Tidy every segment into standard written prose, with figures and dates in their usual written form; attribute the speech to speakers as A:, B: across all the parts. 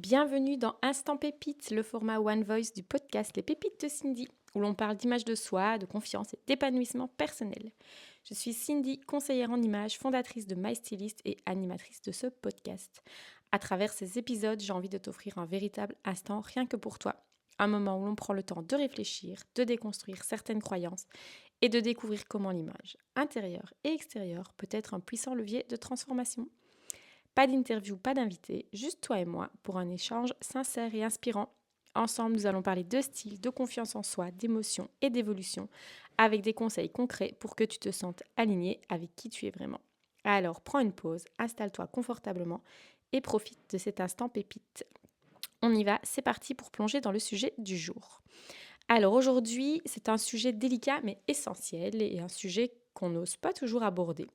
A: Bienvenue dans Instant Pépite, le format One Voice du podcast Les Pépites de Cindy, où l'on parle d'image de soi, de confiance et d'épanouissement personnel. Je suis Cindy, conseillère en images, fondatrice de MyStylist et animatrice de ce podcast. À travers ces épisodes, j'ai envie de t'offrir un véritable instant rien que pour toi. Un moment où l'on prend le temps de réfléchir, de déconstruire certaines croyances et de découvrir comment l'image, intérieure et extérieure, peut être un puissant levier de transformation. Pas d'interview, pas d'invité, juste toi et moi pour un échange sincère et inspirant. Ensemble, nous allons parler de style, de confiance en soi, d'émotion et d'évolution, avec des conseils concrets pour que tu te sentes aligné avec qui tu es vraiment. Alors, prends une pause, installe-toi confortablement et profite de cet instant pépite. On y va, c'est parti pour plonger dans le sujet du jour. Alors aujourd'hui, c'est un sujet délicat mais essentiel et un sujet qu'on n'ose pas toujours aborder.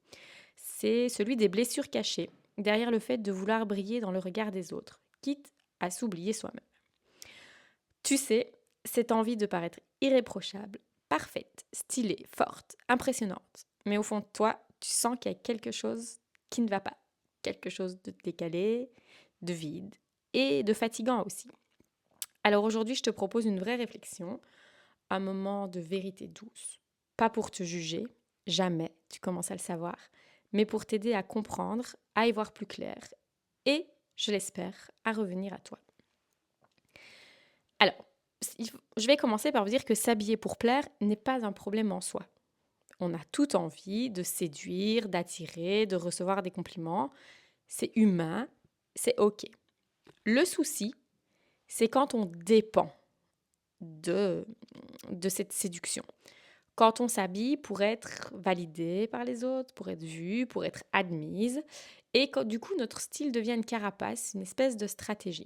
A: C'est celui des blessures cachées, derrière le fait de vouloir briller dans le regard des autres, quitte à s'oublier soi-même. Tu sais, cette envie de paraître irréprochable, parfaite, stylée, forte, impressionnante. Mais au fond de toi, tu sens qu'il y a quelque chose qui ne va pas. Quelque chose de décalé, de vide et de fatigant aussi. Alors aujourd'hui, je te propose une vraie réflexion, un moment de vérité douce. Pas pour te juger, jamais, tu commences à le savoir, mais pour t'aider à comprendre, à y voir plus clair et, je l'espère, à revenir à toi. Alors, je vais commencer par vous dire que s'habiller pour plaire n'est pas un problème en soi. On a toute envie de séduire, d'attirer, de recevoir des compliments. C'est humain, c'est OK. Le souci, c'est quand on dépend de, de cette séduction. Quand on s'habille pour être validé par les autres, pour être vu, pour être admise, et quand du coup notre style devient une carapace, une espèce de stratégie.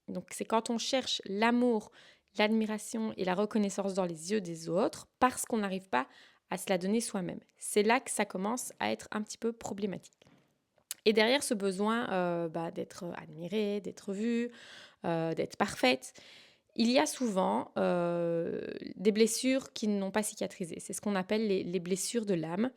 A: Donc c'est quand on cherche l'amour, l'admiration et la reconnaissance dans les yeux des autres parce qu'on n'arrive pas à se la donner soi-même. C'est là que ça commence à être un petit peu problématique. Et derrière ce besoin d'être admirée, d'être vue, d'être parfaite, il y a souvent des blessures qui n'ont pas cicatrisé. C'est ce qu'on appelle les blessures de l'âme.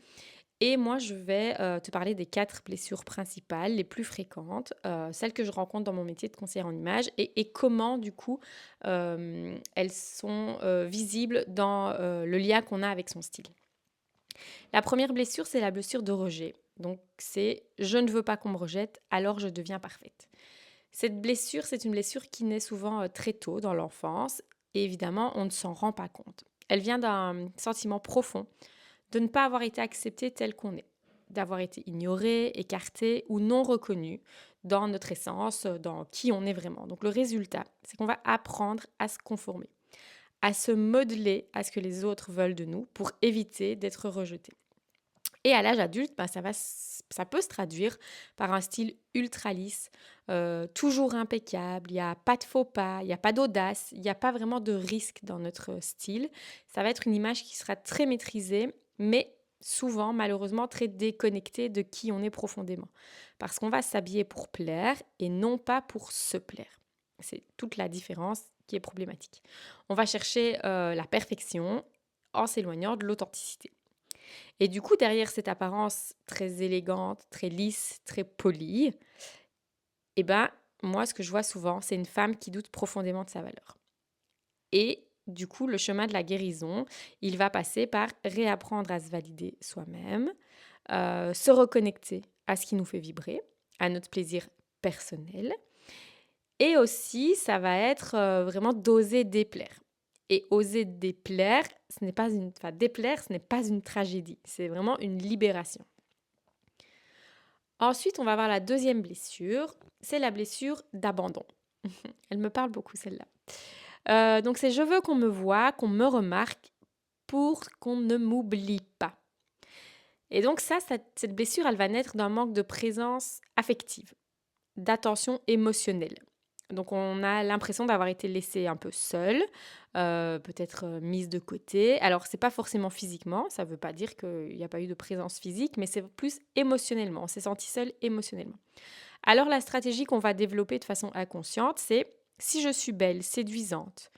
A: Et moi, je vais te parler des 4 blessures principales, les plus fréquentes, celles que je rencontre dans mon métier de conseillère en images et comment, du coup, elles sont visibles dans le lien qu'on a avec son style. La première blessure, c'est la blessure de rejet. Donc, c'est je ne veux pas qu'on me rejette, alors je deviens parfaite. Cette blessure, c'est une blessure qui naît souvent très tôt dans l'enfance et évidemment, on ne s'en rend pas compte. Elle vient d'un sentiment profond de ne pas avoir été accepté tel qu'on est, d'avoir été ignoré, écarté ou non reconnu dans notre essence, dans qui on est vraiment. Donc le résultat, c'est qu'on va apprendre à se conformer, à se modeler à ce que les autres veulent de nous pour éviter d'être rejeté. Et à l'âge adulte, ça peut se traduire par un style ultra lisse, toujours impeccable, il n'y a pas de faux pas, il n'y a pas d'audace, il n'y a pas vraiment de risque dans notre style. Ça va être une image qui sera très maîtrisée, mais souvent, malheureusement, très déconnectée de qui on est profondément. Parce qu'on va s'habiller pour plaire et non pas pour se plaire. C'est toute la différence qui est problématique. On va chercher la perfection en s'éloignant de l'authenticité. Et du coup, derrière cette apparence très élégante, très lisse, très polie, eh ben, moi, ce que je vois souvent, c'est une femme qui doute profondément de sa valeur. Et du coup, le chemin de la guérison, il va passer par réapprendre à se valider soi-même, se reconnecter à ce qui nous fait vibrer, à notre plaisir personnel. Et aussi, ça va être vraiment d'oser déplaire. Et oser déplaire, déplaire, ce n'est pas une tragédie, c'est vraiment une libération. Ensuite, on va voir la deuxième blessure, c'est la blessure d'abandon. Elle me parle beaucoup celle-là. Donc c'est je veux qu'on me voie, qu'on me remarque pour qu'on ne m'oublie pas. Et donc cette blessure, elle va naître d'un manque de présence affective, d'attention émotionnelle. Donc on a l'impression d'avoir été laissé un peu seul, peut-être mise de côté. Alors c'est pas forcément physiquement, ça veut pas dire qu'il n'y a pas eu de présence physique, mais c'est plus émotionnellement. On s'est senti seul émotionnellement. Alors la stratégie qu'on va développer de façon inconsciente, c'est si je suis belle, séduisante,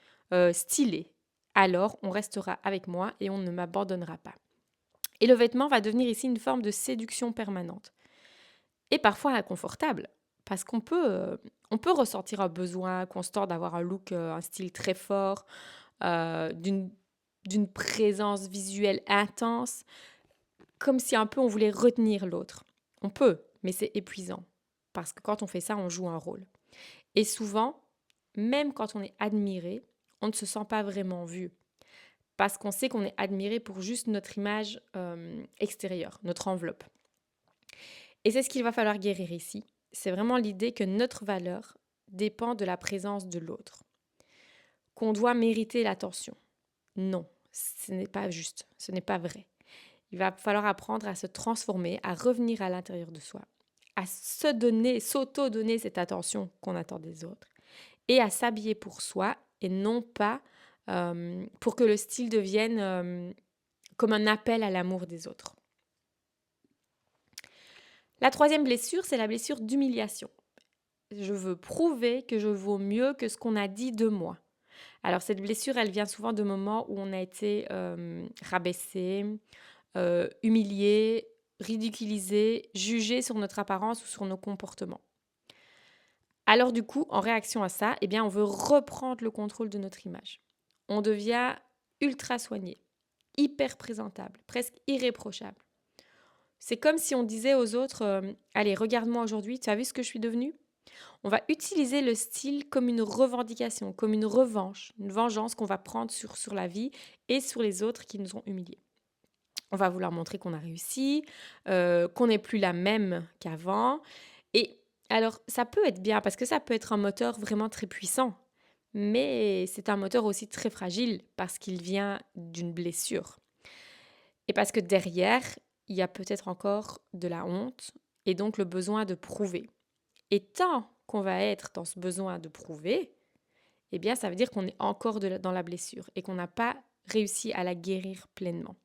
A: stylée, alors on restera avec moi et on ne m'abandonnera pas. Et le vêtement va devenir ici une forme de séduction permanente et parfois inconfortable Parce on peut ressentir un besoin constant d'avoir un look, un style très fort, d'une présence visuelle intense, comme si un peu on voulait retenir l'autre. On peut, mais c'est épuisant. Parce que quand on fait ça, on joue un rôle. Et souvent, même quand on est admiré, on ne se sent pas vraiment vu. Parce qu'on sait qu'on est admiré pour juste notre image extérieure, notre enveloppe. Et c'est ce qu'il va falloir guérir ici. C'est vraiment l'idée que notre valeur dépend de la présence de l'autre. Qu'on doit mériter l'attention. Non, ce n'est pas juste, ce n'est pas vrai. Il va falloir apprendre à se transformer, à revenir à l'intérieur de soi, à se donner, s'auto-donner cette attention qu'on attend des autres et à s'habiller pour soi et non pas pour que le style devienne comme un appel à l'amour des autres. La troisième blessure, c'est la blessure d'humiliation. Je veux prouver que je vaux mieux que ce qu'on a dit de moi. Alors cette blessure, elle vient souvent de moments où on a été rabaissé, humilié, ridiculisé, jugé sur notre apparence ou sur nos comportements. Alors du coup, en réaction à ça, eh bien, on veut reprendre le contrôle de notre image. On devient ultra soigné, hyper présentable, presque irréprochable. C'est comme si on disait aux autres allez, regarde-moi aujourd'hui, tu as vu ce que je suis devenue? On va utiliser le style comme une revendication, comme une revanche, une vengeance qu'on va prendre sur la vie et sur les autres qui nous ont humiliés. On va vouloir montrer qu'on a réussi, qu'on n'est plus la même qu'avant. Et alors, ça peut être bien parce que ça peut être un moteur vraiment très puissant. Mais c'est un moteur aussi très fragile parce qu'il vient d'une blessure. Et parce que derrière, il y a peut-être encore de la honte et donc le besoin de prouver. Et tant qu'on va être dans ce besoin de prouver, eh bien, ça veut dire qu'on est encore dans la blessure et qu'on n'a pas réussi à la guérir pleinement.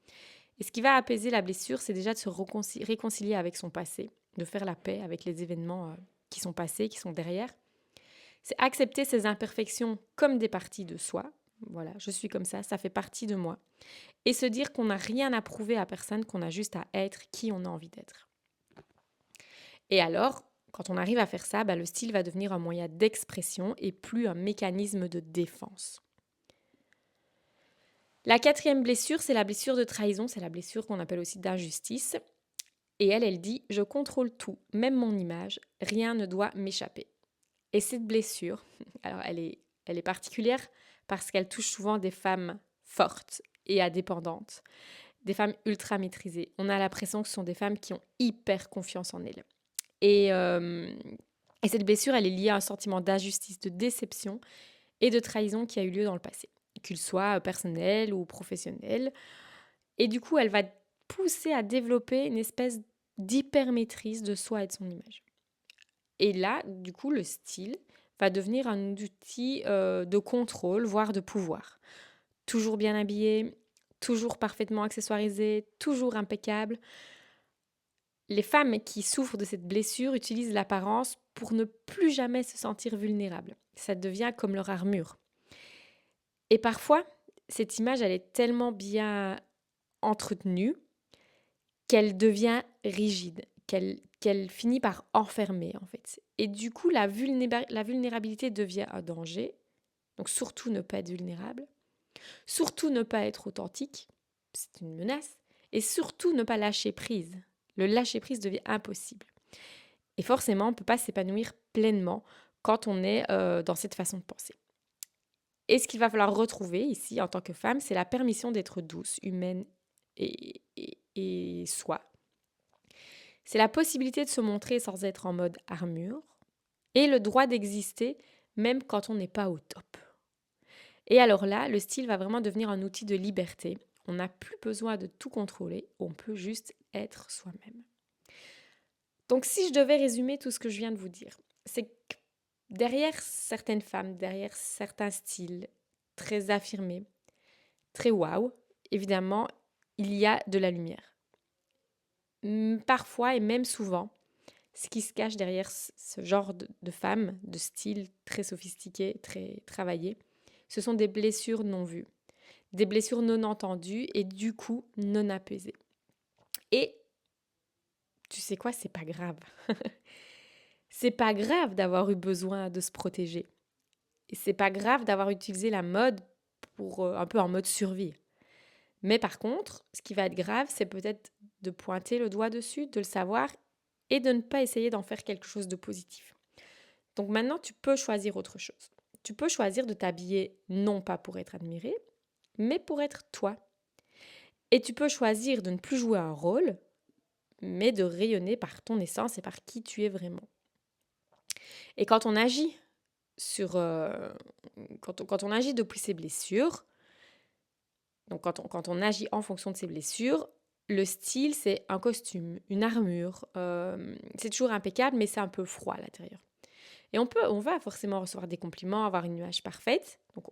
A: Et ce qui va apaiser la blessure, c'est déjà de se réconcilier avec son passé, de faire la paix avec les événements qui sont passés, qui sont derrière. C'est accepter ses imperfections comme des parties de soi. Voilà, je suis comme ça fait partie de moi. Et se dire qu'on n'a rien à prouver à personne, qu'on a juste à être qui on a envie d'être. Et alors, quand on arrive à faire ça, le style va devenir un moyen d'expression et plus un mécanisme de défense. La quatrième blessure, c'est la blessure de trahison, c'est la blessure qu'on appelle aussi d'injustice. Et elle dit « Je contrôle tout, même mon image, rien ne doit m'échapper ». Et cette blessure, alors elle est particulière parce qu'elle touche souvent des femmes fortes et indépendantes, des femmes ultra maîtrisées. On a l'impression que ce sont des femmes qui ont hyper confiance en elles. Et cette blessure, elle est liée à un sentiment d'injustice, de déception et de trahison qui a eu lieu dans le passé, qu'il soit personnel ou professionnel. Et du coup, elle va pousser à développer une espèce d'hyper-maîtrise de soi et de son image. Et là, du coup, le style va devenir un outil de contrôle, voire de pouvoir. Toujours bien habillé, toujours parfaitement accessoirisé, toujours impeccable. Les femmes qui souffrent de cette blessure utilisent l'apparence pour ne plus jamais se sentir vulnérables. Ça devient comme leur armure. Et parfois, cette image, elle est tellement bien entretenue qu'elle devient rigide, qu'elle finit par enfermer en fait. Et du coup, la vulnérabilité devient un danger. Donc surtout ne pas être vulnérable. Surtout ne pas être authentique. C'est une menace. Et surtout ne pas lâcher prise. Le lâcher prise devient impossible. Et forcément, on ne peut pas s'épanouir pleinement quand on est dans cette façon de penser. Et ce qu'il va falloir retrouver ici en tant que femme, c'est la permission d'être douce, humaine et soi. C'est la possibilité de se montrer sans être en mode armure et le droit d'exister même quand on n'est pas au top. Et alors là, le style va vraiment devenir un outil de liberté. On n'a plus besoin de tout contrôler, on peut juste être soi-même. Donc si je devais résumer tout ce que je viens de vous dire, c'est que derrière certaines femmes, derrière certains styles très affirmés, très waouh, évidemment, il y a de la lumière. Parfois et même souvent, ce qui se cache derrière ce genre de femmes, de style très sophistiqué, très travaillé, ce sont des blessures non vues, des blessures non entendues et du coup non apaisées. Et tu sais quoi, c'est pas grave. C'est pas grave d'avoir eu besoin de se protéger. Et c'est pas grave d'avoir utilisé la mode pour un peu en mode survie. Mais par contre, ce qui va être grave, c'est peut-être de pointer le doigt dessus, de le savoir et de ne pas essayer d'en faire quelque chose de positif. Donc maintenant, tu peux choisir autre chose. Tu peux choisir de t'habiller non pas pour être admiré, mais pour être toi. Et tu peux choisir de ne plus jouer un rôle, mais de rayonner par ton essence et par qui tu es vraiment. Et quand on agit quand on agit depuis ses blessures, donc quand on agit en fonction de ses blessures, le style, c'est un costume, une armure. C'est toujours impeccable, mais c'est un peu froid à l'intérieur. Et on va forcément recevoir des compliments, avoir une image parfaite. Donc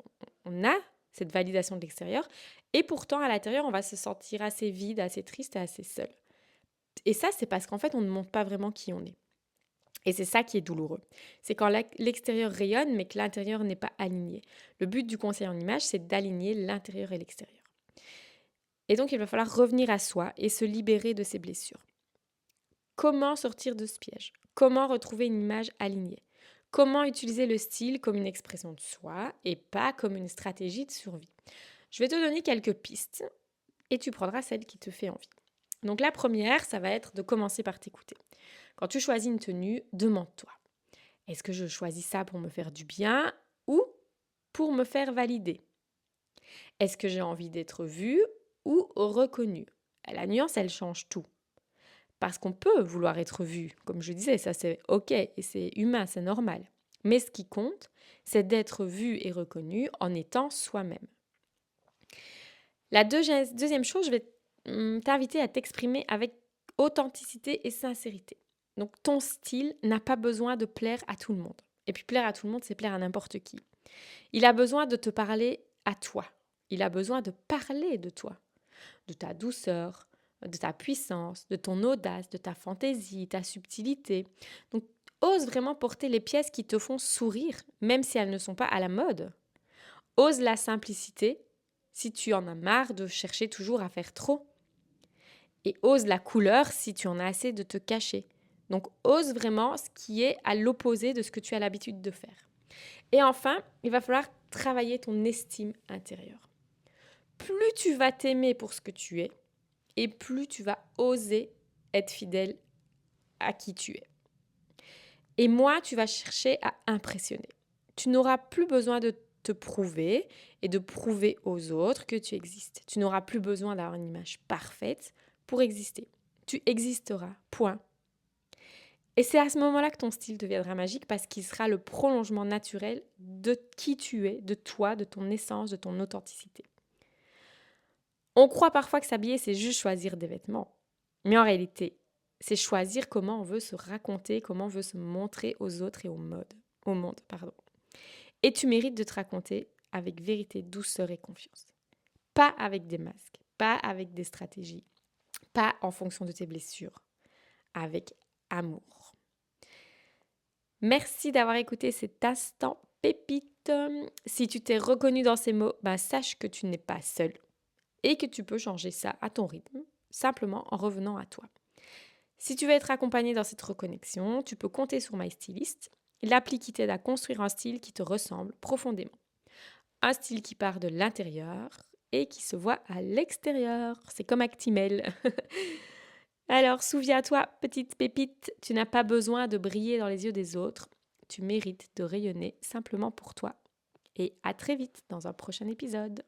A: on a cette validation de l'extérieur. Et pourtant, à l'intérieur, on va se sentir assez vide, assez triste et assez seul. Et ça, c'est parce qu'en fait, on ne montre pas vraiment qui on est. Et c'est ça qui est douloureux. C'est quand l'extérieur rayonne, mais que l'intérieur n'est pas aligné. Le but du conseil en image, c'est d'aligner l'intérieur et l'extérieur. Et donc, il va falloir revenir à soi et se libérer de ses blessures. Comment sortir de ce piège? Comment retrouver une image alignée? Comment utiliser le style comme une expression de soi et pas comme une stratégie de survie? Je vais te donner quelques pistes et tu prendras celle qui te fait envie. Donc la première, ça va être de commencer par t'écouter. Quand tu choisis une tenue, demande-toi, est-ce que je choisis ça pour me faire du bien ou pour me faire valider? Est-ce que j'ai envie d'être vue ou reconnue? La nuance, elle change tout. Parce qu'on peut vouloir être vu, comme je disais, ça c'est ok et c'est humain, c'est normal. Mais ce qui compte, c'est d'être vu et reconnu en étant soi-même. La deuxième chose, je vais t'inviter à t'exprimer avec authenticité et sincérité. Donc ton style n'a pas besoin de plaire à tout le monde. Et puis plaire à tout le monde, c'est plaire à n'importe qui. Il a besoin de te parler à toi. Il a besoin de parler de toi, de ta douceur, de ta puissance, de ton audace, de ta fantaisie, ta subtilité. Donc, ose vraiment porter les pièces qui te font sourire, même si elles ne sont pas à la mode. Ose la simplicité, si tu en as marre de chercher toujours à faire trop. Et ose la couleur si tu en as assez de te cacher. Donc, ose vraiment ce qui est à l'opposé de ce que tu as l'habitude de faire. Et enfin, il va falloir travailler ton estime intérieure. Plus tu vas t'aimer pour ce que tu es, et plus tu vas oser être fidèle à qui tu es. Et moins tu vas chercher à impressionner. Tu n'auras plus besoin de te prouver et de prouver aux autres que tu existes. Tu n'auras plus besoin d'avoir une image parfaite pour exister. Tu existeras, point. Et c'est à ce moment-là que ton style deviendra magique parce qu'il sera le prolongement naturel de qui tu es, de toi, de ton essence, de ton authenticité. On croit parfois que s'habiller, c'est juste choisir des vêtements. Mais en réalité, c'est choisir comment on veut se raconter, comment on veut se montrer aux autres et au monde. Et tu mérites de te raconter avec vérité, douceur et confiance. Pas avec des masques, pas avec des stratégies, pas en fonction de tes blessures, avec amour. Merci d'avoir écouté cet instant pépite. Si tu t'es reconnu dans ces mots, sache que tu n'es pas seul et que tu peux changer ça à ton rythme, simplement en revenant à toi. Si tu veux être accompagné dans cette reconnexion, tu peux compter sur My Stylist, l'appli qui t'aide à construire un style qui te ressemble profondément. Un style qui part de l'intérieur et qui se voit à l'extérieur. C'est comme Actimel. Alors, souviens-toi, petite pépite, tu n'as pas besoin de briller dans les yeux des autres. Tu mérites de rayonner simplement pour toi. Et à très vite dans un prochain épisode.